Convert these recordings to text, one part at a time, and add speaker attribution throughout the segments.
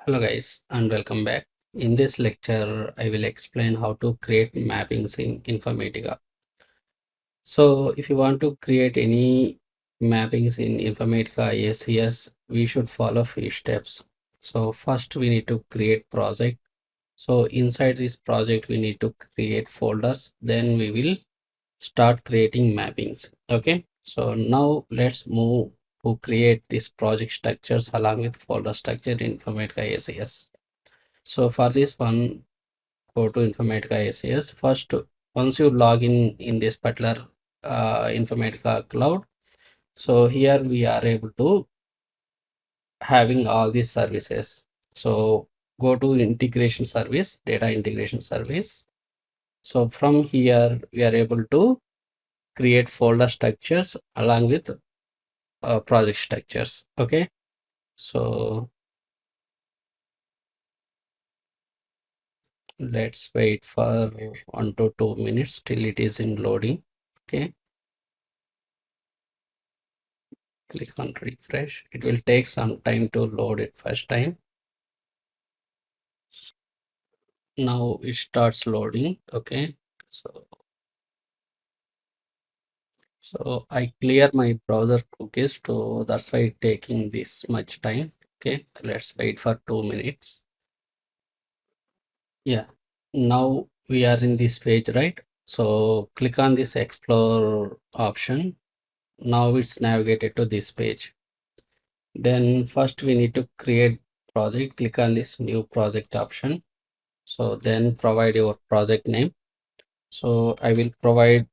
Speaker 1: Hello guys and welcome back. In this lecture, I will explain how to create mappings in Informatica. So if you want to create any mappings in Informatica IICS, we should follow few steps. So first we need to create project. So inside this project, we need to create folders. Then we will start creating mappings. Okay. So now let's move to create these project structures along with folder structure in Informatica IICS. So for this one, go to Informatica IICS. First, once you log in this particular Informatica cloud, so here we are able to having all these services. So go to integration service, data integration service. So from here, we are able to create folder structures along with project structures. Okay. So let's wait for 1 to 2 minutes till it is in loading. Okay. Click on refresh. It will take some time to load it first time. Now it starts loading. Okay. So I clear my browser cookies, so that's why it's taking this much time. Okay, let's wait for 2 minutes. Yeah, now we are in this page, right? So click on this explore option. Now it's navigated to this page. Then first we need to create project. Click on this new project option. So then provide your project name. So I will provide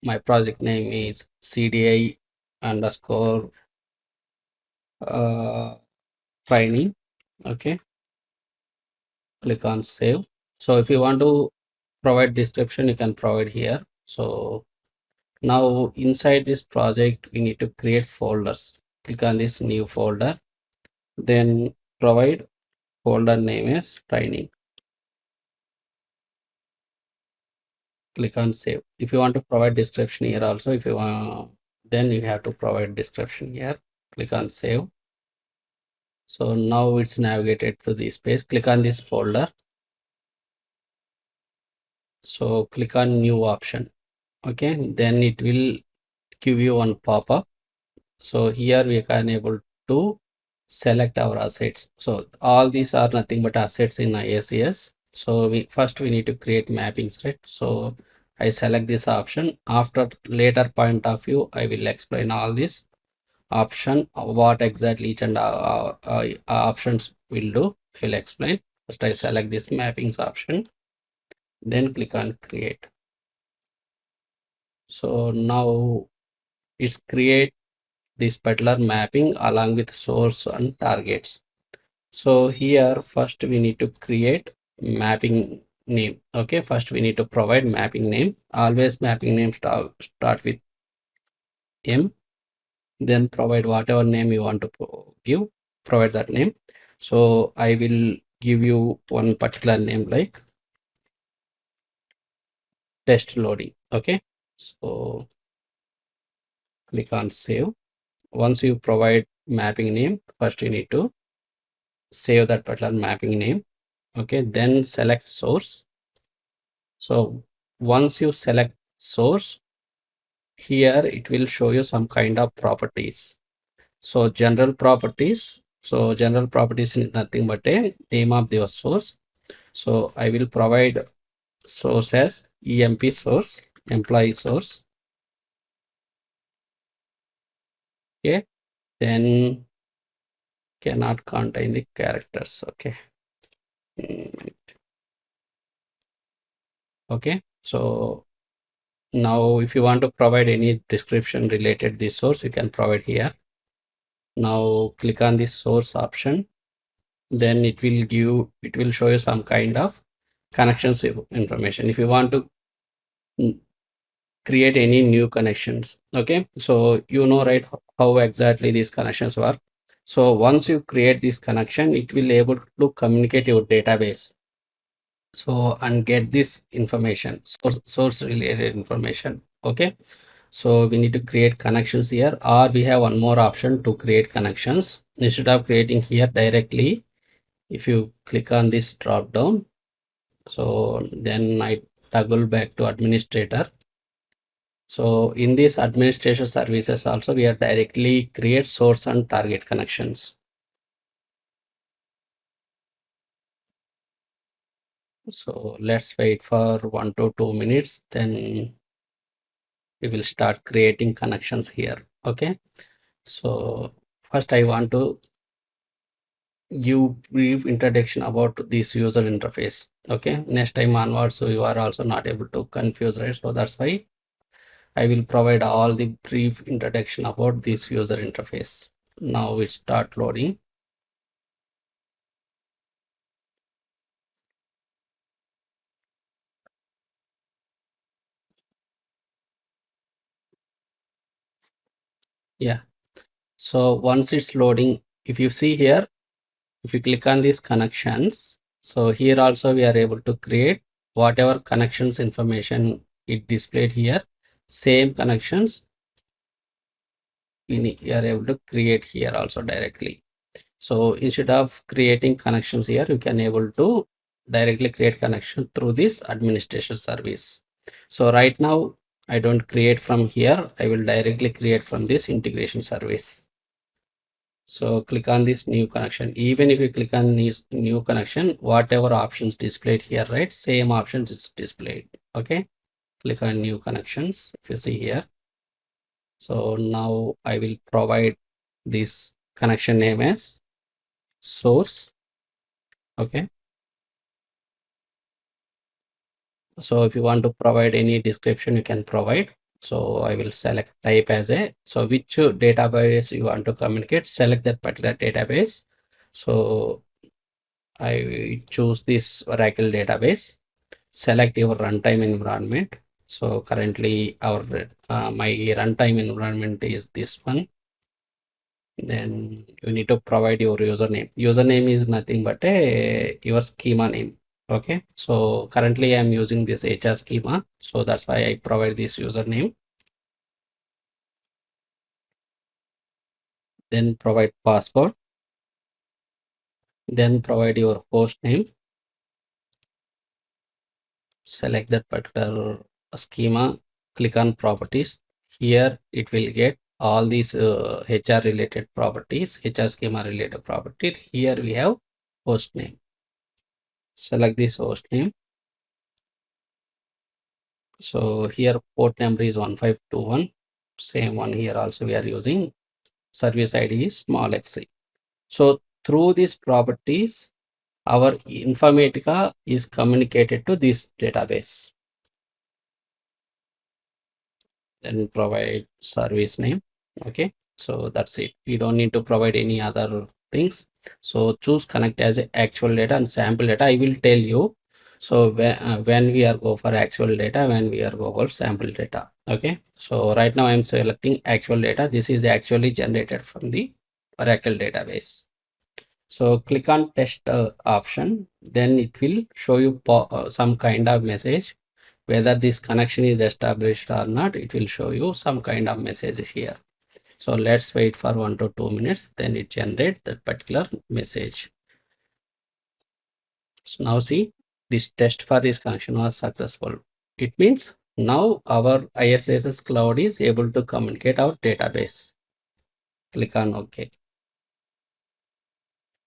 Speaker 1: my project name is CDI underscore training. Okay, click on save. So if you want to provide description, you can provide here. So now inside this project, we need to create folders. Click on this new folder, then provide folder name as training. Click on save. If you want to provide description here also, if you want, then you have to provide description here. Click on save. So now it's navigated to this page. Click on this folder. So click on new option. Okay, then it will give you one pop-up. So here we can able to select our assets. So all these are nothing but assets in IICS. So we need to create mappings, right? So I select this option. After later point of view, I will explain all this option, what exactly each and options will do. I will explain. First I select this mappings option, then click on create. So now it's create this particular mapping along with source and targets. So here first we need to create mapping name. Okay, first we need to provide mapping name. Always mapping name start with M, then provide whatever name you want to give, provide that name. So I will give you one particular name like test loading. Okay, so click on save. Once you provide mapping name, first you need to save that particular mapping name. Okay, then select source. So once you select source, here it will show you some kind of properties. So general properties. So general properties is nothing but a name of your source. So I will provide source as EMP source, employee source. Okay, then cannot contain the characters. Okay. Okay, so now if you want to provide any description related this source, you can provide here. Now click on this source option, then it will show you some kind of connections information. If you want to create any new connections, okay, so you know, right, how exactly these connections work. So once you create this connection, it will able to communicate your database. So and get this information, source related information. Okay, so we need to create connections here, or we have one more option to create connections. Instead of creating here directly, If you click on this drop down, so then I toggle back to administrator. So in this administration services also, we are directly create source and target connections. So let's wait for 1 to 2 minutes, then we will start creating connections here. Okay, so first I want to give brief introduction about this user interface. Okay, next time onwards, so you are also not able to confuse, right? So that's why I will provide all the brief introduction about this user interface. Now we start loading. Yeah, so once it's loading, if you see here, if you click on these connections, so here also we are able to create whatever connections information it displayed here, same connections we are able to create here also directly. So instead of creating connections here, you can able to directly create connection through this administration service. So right now I don't create from here, I will directly create from this integration service. So click on this new connection. Even if you click on this new connection, whatever options displayed here, right? Same options is displayed. Okay. Click on new connections. If you see here. So now I will provide this connection name as source. Okay. So if you want to provide any description, you can provide. So I will select type as a, so which database you want to communicate, select that particular database. So I choose this Oracle database, select your runtime environment. So currently our my runtime environment is this one. Then you need to provide your username. Username is nothing but a your schema name. Okay, so currently I'm using this HR schema, so that's why I provide this username. Then provide password. Then provide your host name. Select that particular schema, click on properties. Here it will get all these HR related properties, HR schema related property. Here we have host name. Select this host name. So here port number is 1521. Same one here also we are using. Service ID is small xc. So through these properties, our Informatica is communicated to this database. Then provide service name. Okay, so that's it. You don't need to provide any other things. So choose connect as actual data and sample data. I will tell you. So when we are go for actual data, when we are go for sample data. Okay, so right now I'm selecting actual data. This is actually generated from the Oracle database. So click on test option, then it will show you some kind of message. Whether this connection is established or not, it will show you some kind of message here. So let's wait for 1 to 2 minutes, then it generates that particular message. So now see, this test for this connection was successful. It means now our IICS cloud is able to communicate our database. Click on OK.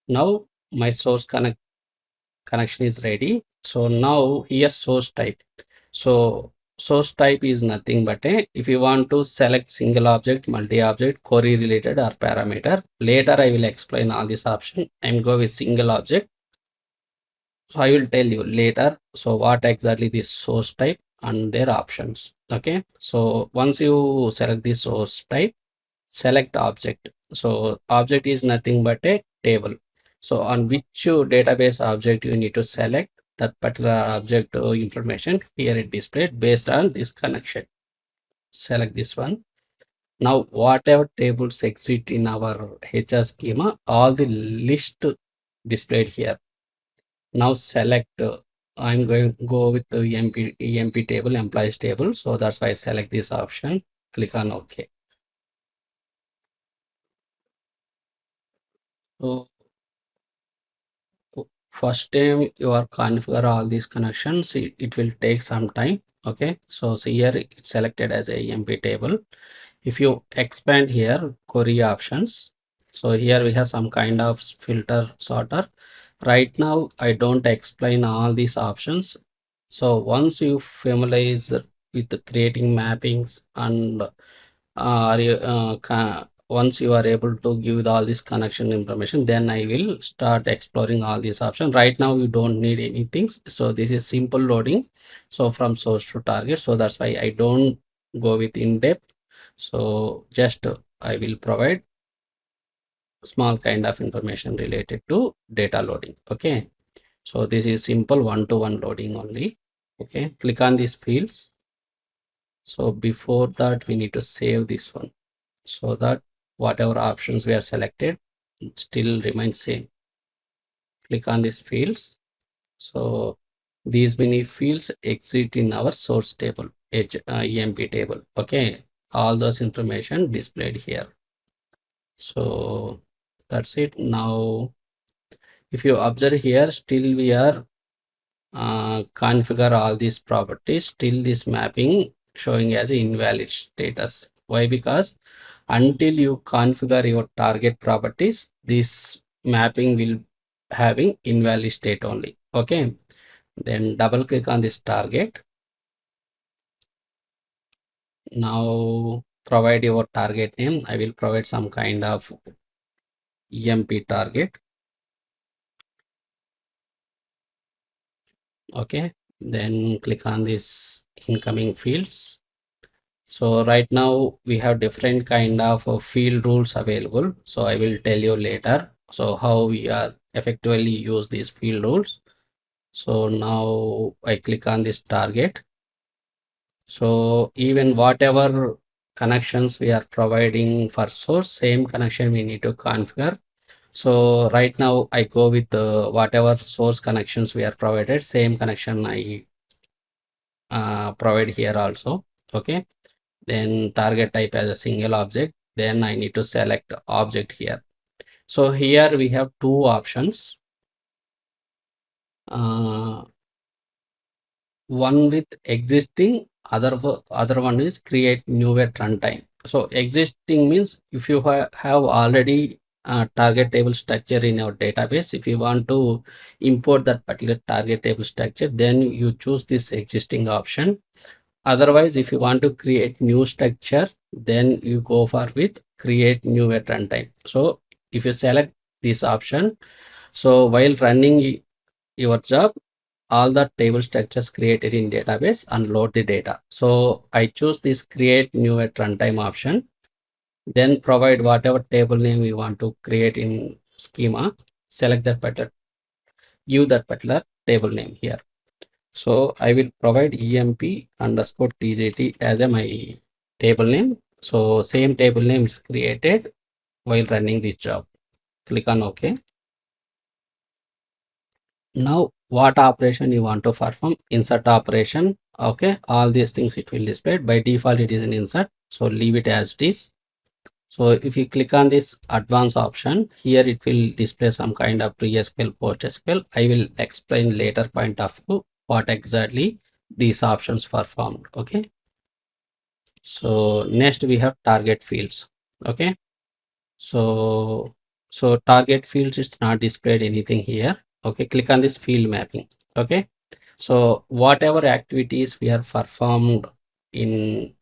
Speaker 1: Now my source connection is ready. So now here source type. So source type is nothing but if you want to select single object, multi-object, query related or parameter. Later I will explain all this option. I'm go with single object. So I will tell you later. So what exactly this source type and their options. Okay. So once you select this source type, select object. So object is nothing but a table. So on which database object you need to select that particular object information. Here it displayed based on this connection. Select this one. Now whatever tables exist in our HR schema, all the list displayed here. Now select I'm going to go with the EMP table, employees table. So that's why I select this option. Click on OK. So first time you are configure all these connections, it will take some time. Okay, so see here it's selected as a EMP table. If you expand here query options, so here we have some kind of filter sorter. Right now I don't explain all these options. So once you familiarize with creating mappings and once you are able to give all this connection information, then I will start exploring all these options. Right now you don't need anything, so this is simple loading, so from source to target, so that's why I don't go with in depth. So just I will provide small kind of information related to data loading. Okay, so this is simple one-to-one loading only. Okay, click on these fields. So before that we need to save this one, so that whatever options we are selected still remains same. Click on these fields. So these many fields exist in our source table, EMP table. Okay, all those information displayed here. So that's it. Now if you observe here, still we are configure all these properties, still this mapping showing as invalid status. Why? Because until you configure your target properties, this mapping will having invalid state only. Okay, then double click on this target. Now provide your target name. I will provide some kind of EMP target. Okay, then click on this incoming fields. So right now we have different kind of field rules available. So I will tell you later. So how we are effectively use these field rules. So now I click on this target. So even whatever connections we are providing for source, same connection we need to configure. So right now I go with whatever source connections we are provided, same connection I provide here also. Okay, then target type as a single object, then I need to select object here. So here we have two options, one with existing, other one is create new at runtime. So existing means if you have already target table structure in your database, if you want to import that particular target table structure, then you choose this existing option. Otherwise, if you want to create new structure, then you go for with create new at runtime. So if you select this option, so while running your job, all the table structures created in database and load the data. So I choose this create new at runtime option, then provide whatever table name we want to create in schema, select that particular, give that particular table name here. So I will provide EMP underscore TJT as a my table name. So same table name is created while running this job. Click on OK. Now what operation you want to perform? Insert operation. Okay, all these things it will display. By default it is an insert, so leave it as it is. So if you click on this advanced option, here it will display some kind of pre-SQL, post-SQL. I will explain later point of view what exactly these options performed. Okay, so next we have target fields. Okay, so target fields is not displayed anything here. Okay, click on this field mapping. Okay, so whatever activities we are performed in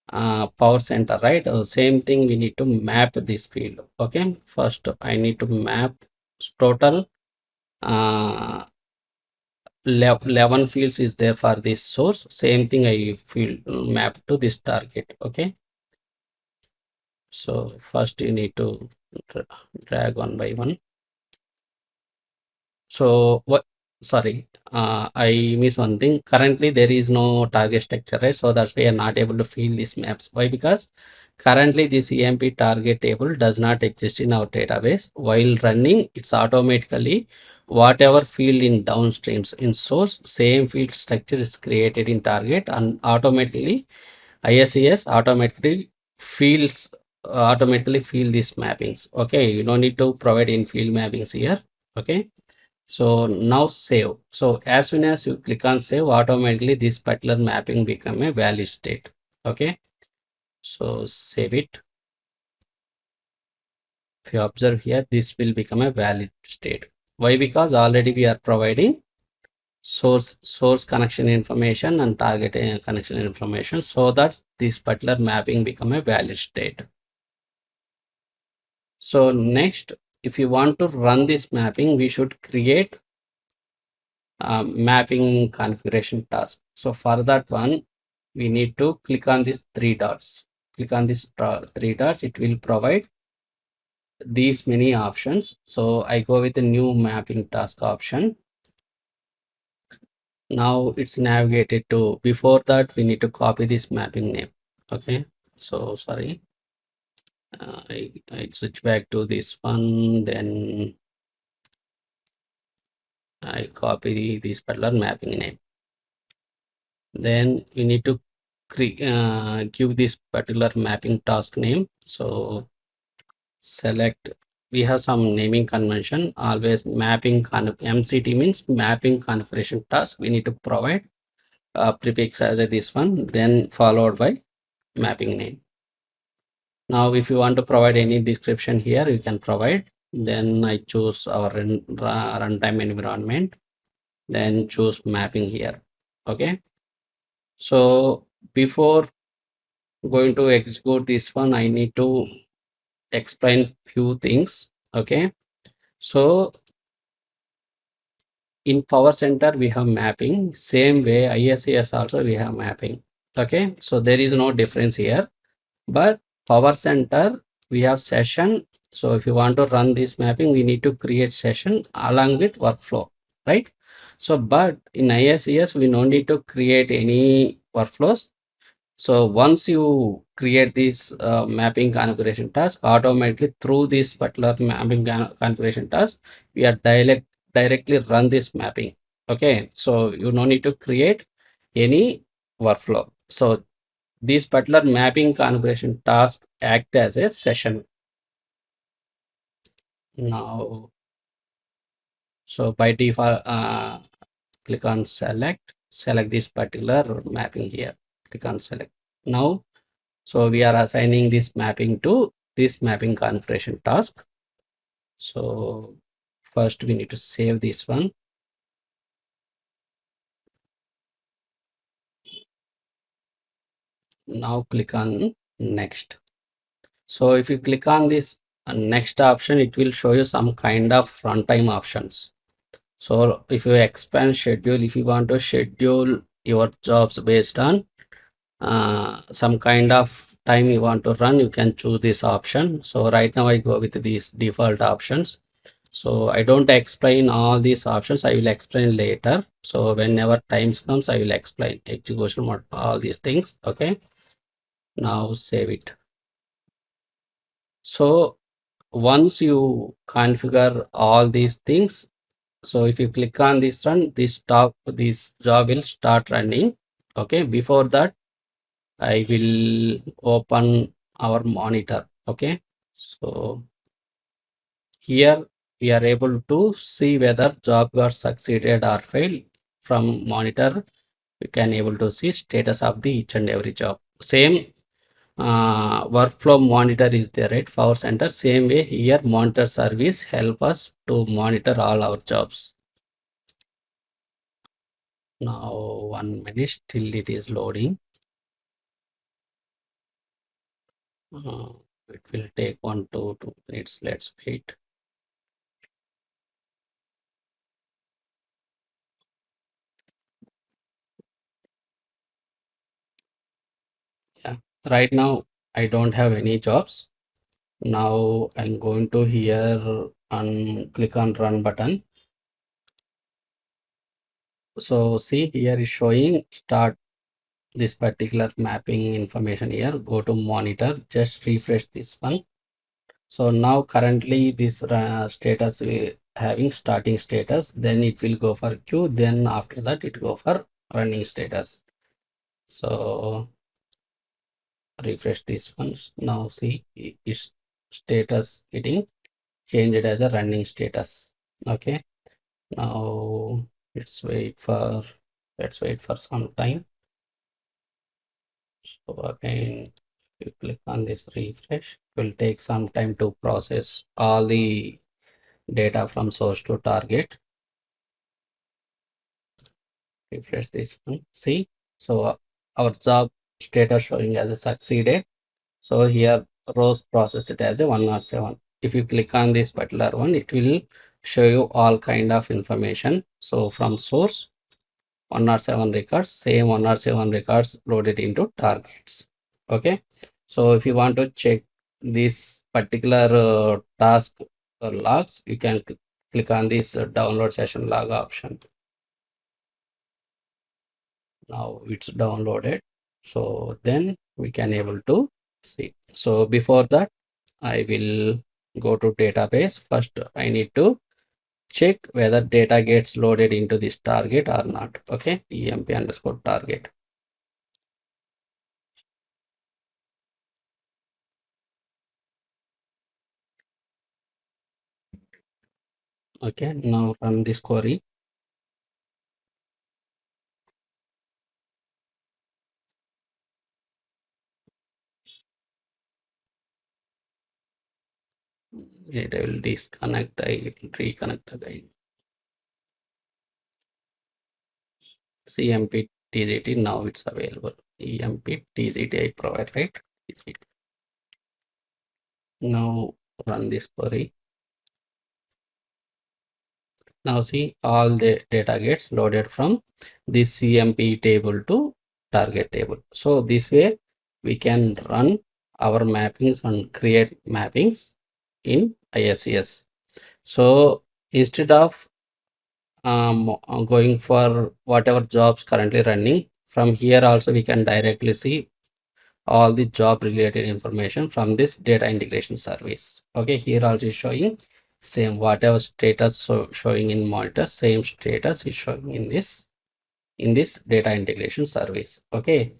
Speaker 1: power center, right, same thing we need to map this field. Okay, first I need to map total 11 fields is there for this source. Same thing I field map to this target. Okay, so first you need to drag one by one. So what, sorry, I miss one thing. Currently there is no target structure, right? So that's why we are not able to fill these maps. Why? Because currently this EMP target table does not exist in our database. While running, it's automatically whatever field in downstreams in source, same field structure is created in target, and automatically IICS automatically fill these mappings. Okay, you don't need to provide in field mappings here. Okay, So now save. So as soon as you click on save, automatically this particular mapping become a valid state. Okay. So save it. If you observe here, this will become a valid state. Why? Because already we are providing source connection information and target connection information, so that this particular mapping become a valid state. So next, if you want to run this mapping, we should create mapping configuration task. So for that one, we need to click on these three dots. Click on these three dots. It will provide these many options. So I go with the new mapping task option. Now it's navigated to, before that we need to copy this mapping name. Okay, so sorry, I switch back to this one, then I copy this particular mapping name. Then we need to give this particular mapping task name. So select, we have some naming convention. Always mapping MCT means mapping configuration task. We need to provide prefix as this one, then followed by mapping name. Now if you want to provide any description here, you can provide. Then I choose our runtime environment, then choose mapping here. Okay, so before going to execute this one, I need to explain few things. Okay, so in Power Center we have mapping, same way IICS also we have mapping. Okay, so there is no difference here, but Power Center we have session. So if you want to run this mapping, we need to create session along with workflow, right? So but in IICS we no need to create any workflows. So once you create this mapping configuration task, automatically through this particular mapping configuration task, we are directly run this mapping. Okay, so you no need to create any workflow. So this particular mapping configuration task act as a session. Now, so by default, click on select this particular mapping here. Click on select. Now, so we are assigning this mapping to this mapping configuration task. So first we need to save this one. Now click on next. So if you click on this next option, it will show you some kind of runtime options. So if you expand schedule, if you want to schedule your jobs based on some kind of time you want to run, you can choose this option. So right now I go with these default options. So I don't explain all these options, I will explain later. So whenever times comes, I will explain execution mode, all these things. Okay, now save it. So once you configure all these things, so if you click on this run, this job will start running. Okay, before that I will open our monitor. Okay, so here we are able to see whether job got succeeded or failed. From monitor we can able to see status of the each and every job. Same workflow monitor is there at Power Center. Same way here monitor service help us to monitor all our jobs. Now 1 minute till it is loading. It will take 1 to 2 minutes. Let's wait. Yeah, right now I don't have any jobs. Now I'm going to here and click on run button. So see here is showing start this particular mapping information here. Go to monitor, just refresh this one. So now currently this status we having starting status, then it will go for queue, then after that it go for running status. So refresh this one. Now see its status getting changed as a running status. Okay, Now let's wait for some time. So again, you click on this refresh, it will take some time to process all the data from source to target. Refresh this one. See, so our job status showing as a succeeded. So here rows process it as a 107. If you click on this particular one, it will show you all kind of information. So from source 107 records, same 107 records loaded into targets. Okay. So if you want to check this particular task logs, you can click on this download session log option. Now it's downloaded, so then we can able to see. So before that, I will go to database. First I need to check whether data gets loaded into this target or not. Okay, emp underscore target. Okay, now run this query. It will disconnect, I will reconnect again. CMP TZT, now it's available. EMP TZT I provide, right? Now run this query. Now see, all the data gets loaded from this CMP table to target table. So this way we can run our mappings and create mappings in IICS. So instead of going for whatever jobs currently running, from here also we can directly see all the job related information from this data integration service. Okay, here also is showing same whatever status showing in monitor, same status is showing in this data integration service. Okay,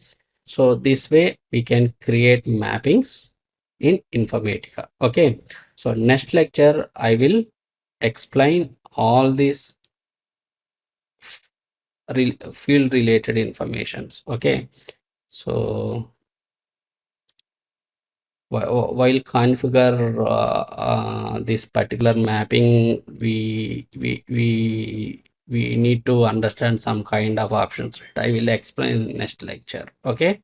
Speaker 1: so this way we can create mappings in Informatica. Okay, so next lecture I will explain all these field related informations. Okay, so while configure this particular mapping, we need to understand some kind of options, right? I will explain in next lecture. Okay,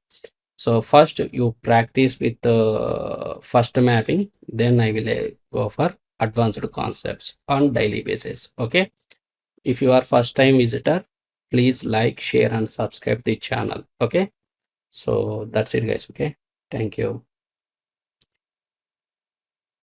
Speaker 1: so first you practice with the first mapping, then I will go for advanced concepts on daily basis. Okay, if you are first time visitor, please like, share and subscribe the channel. Okay, so that's it guys. Okay, thank you.